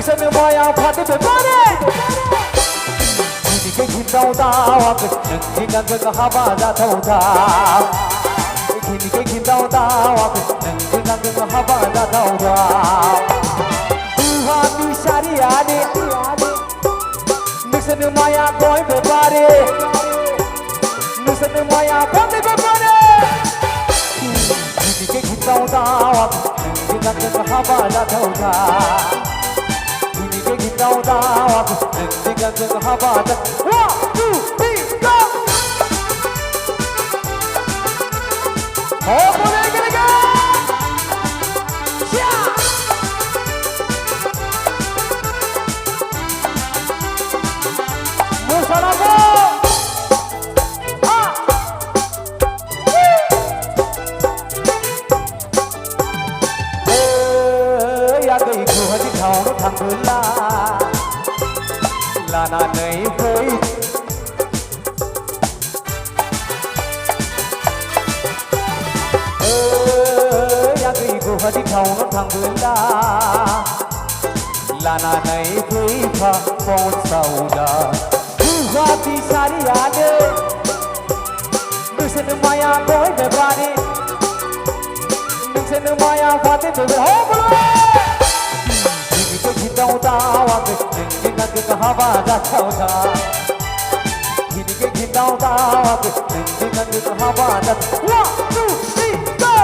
Listen to my part of the body. Cái khi đau đau đừng khi ngăn ngừng haba ra thâu thà cái khi đau đau đừng khi ngăn ngừng haba ra thâu thà Tuhan di syariade Nusan maya koi bebare Nusan maya pandi bebare cái khi đau đau đừng khi ngăn ngừng haba ra thâu thà cái khi đau đau đừng khi ngăn ngừng haba ra 1, 2, 3, go! Oh, boy, gonna go! Yeah! Musalago! Ah! Hey, ya gay ko hadi khao no thang la la na nahi koi Hadi khao nó thang la lana nahi koi pha paun sauda Hati sari yaade Nusan maya koi bebari Nusan maya fate bebe ho bolo Digi ke khitau tawa ke digi na ke hava da chauda Digi ke khitau tawa ke digi na ke hava da 1, 2, 3, go!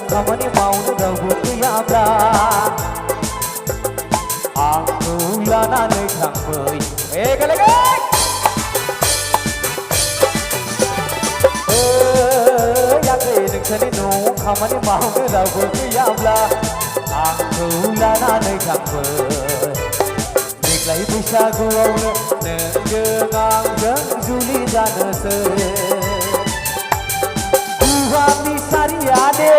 Kamani maun rabu yabla Aku lana nei thang bơi Ê cái này Ya ke ning sani no kamani maun rabu yabla Aku lana nei thang bơi Dik lai bisa guau ne ngang jeng juli jana se Hati sari ade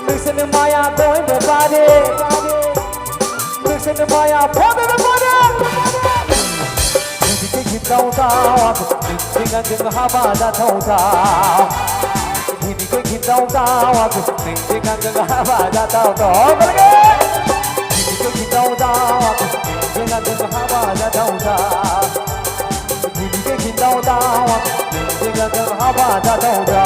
Nusan maya koi bebare Nusan maya pode bebare Digi ke khitau tawa digi ngan jeng haba da thau tha Digi ke khitau tawa digi ngan jeng haba da thau tha Digi ke khitau tawa digi ngan jeng haba da thau tha Digi ke khitau tawa digi ngan jeng haba da thau tha